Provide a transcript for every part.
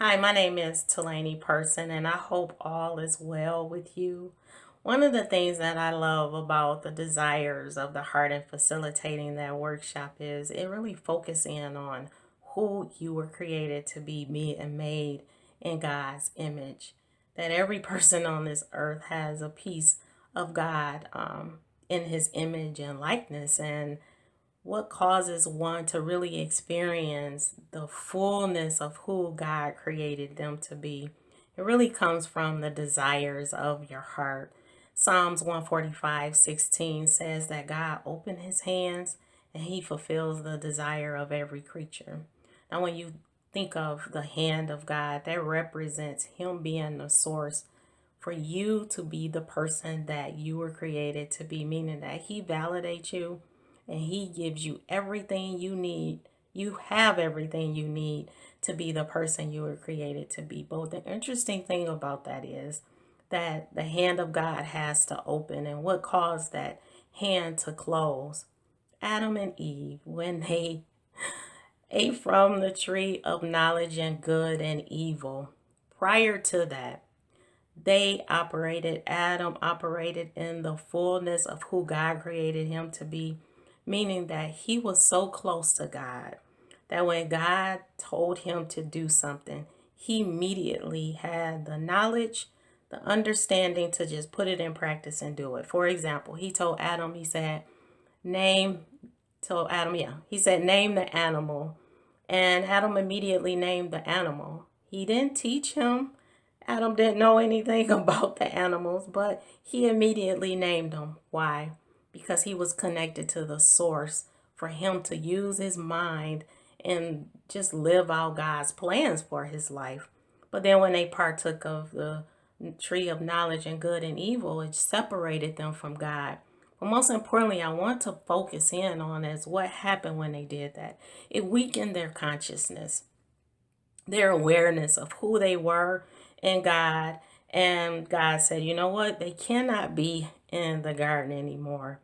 Hi, my name is Talani Person, and I hope all is well with you. One of the things that I love about the desires of the heart and facilitating that workshop is it really focuses in on who you were created to be, and made in God's image. That every person on this earth has a piece of God in his image and likeness. And what causes one to really experience the fullness of who God created them to be? It really comes from the desires of your heart. Psalms 145:16 says that God opened his hands and he fulfills the desire of every creature. Now, when you think of the hand of God, that represents him being the source for you to be the person that you were created to be, meaning that he validates you and he gives you everything you need. You have everything you need to be the person you were created to be. But the interesting thing about that is that the hand of God has to open. And what caused that hand to close? Adam and Eve, when they ate from the tree of knowledge and good and evil. Prior to that, Adam operated in the fullness of who God created him to be, meaning that he was so close to God that when God told him to do something, he immediately had the knowledge, the understanding to just put it in practice and do it. For example, he told Adam, name, he said, name the animal. And Adam immediately named the animal. He didn't teach him. Adam didn't know anything about the animals, but he immediately named them. Why? Because he was connected to the source for him to use his mind and just live out God's plans for his life. But then when they partook of the tree of knowledge and good and evil, it separated them from God. But most importantly, I want to focus in on is what happened when they did that. It weakened their consciousness, their awareness of who they were in God. And God said, you know what? They cannot be in the garden anymore.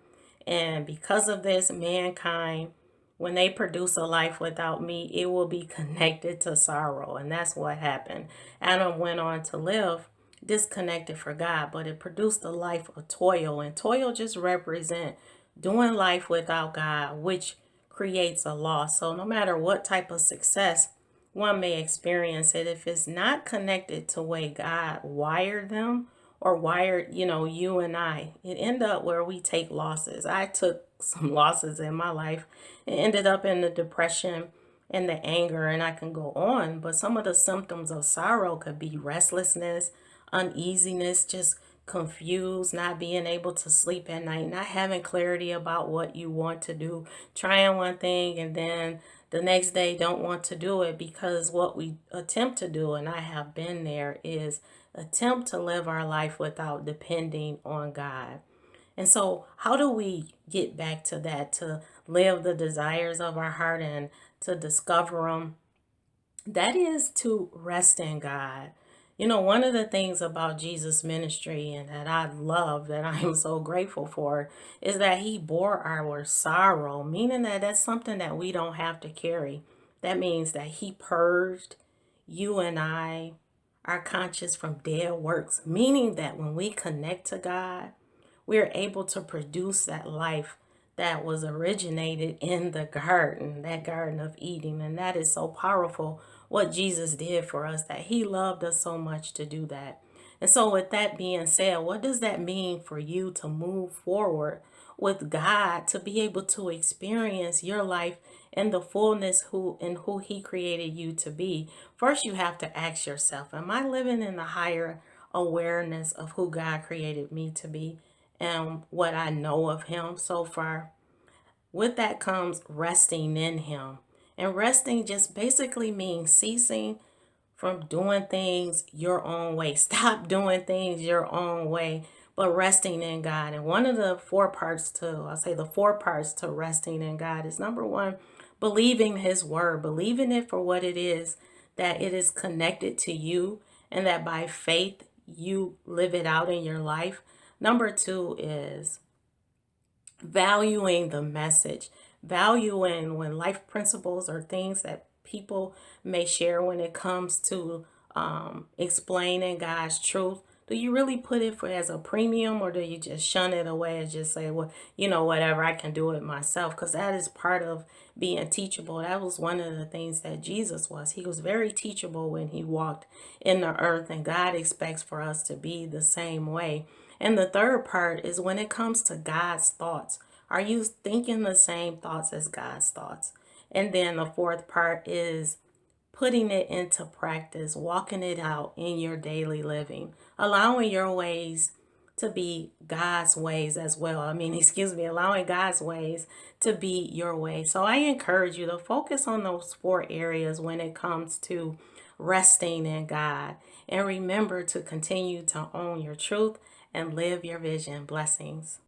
And because of this, mankind, when they produce a life without me, it will be connected to sorrow. And that's what happened. Adam went on to live disconnected for God, but it produced a life of toil. And toil just represent doing life without God, which creates a loss. So no matter what type of success one may experience it, if it's not connected to way God wired them or wired, you and I, it end up where we take losses. I took some losses in my life and ended up in the depression and the anger, and I can go on. But some of the symptoms of sorrow could be restlessness, uneasiness, just confused, not being able to sleep at night, not having clarity about what you want to do, trying one thing and then the next day don't want to do it, because what we attempt to do, and I have been there, is attempt to live our life without depending on God. And so, how do we get back to that, to live the desires of our heart and to discover them? That is to rest in God. One of the things about Jesus' ministry and that I love, that I am so grateful for, is that he bore our sorrow, meaning that that's something that we don't have to carry. That means that he purged you and I, our conscience, from dead works, meaning that when we connect to God, we're able to produce that life that was originated in the garden, that Garden of Eden. And that is so powerful what Jesus did for us, that he loved us so much to do that. And so with that being said, what does that mean for you to move forward with God, to be able to experience your life in the fullness who he created you to be? First, you have to ask yourself, am I living in the higher awareness of who God created me to be and what I know of him so far? With that comes resting in him. And resting just basically means ceasing from doing things your own way. Stop doing things your own way, but resting in God. And one of the the 4 parts to resting in God is, number one, believing his word, believing it for what it is, that it is connected to you and that by faith you live it out in your life. Number two is valuing the message, valuing when life principles or things that people may share when it comes to explaining God's truth? Do you really put it for as a premium, or do you just shun it away and just say, well, whatever, I can do it myself? Because that is part of being teachable. That was one of the things that Jesus was. He was very teachable when he walked in the earth, and God expects for us to be the same way. And the third part is when it comes to God's thoughts. Are you thinking the same thoughts as God's thoughts? And then the fourth part is putting it into practice, walking it out in your daily living, allowing your ways to be God's ways as well. I mean, excuse me, allowing God's ways to be your way. So I encourage you to focus on those four areas when it comes to resting in God. And remember to continue to own your truth and live your vision. Blessings.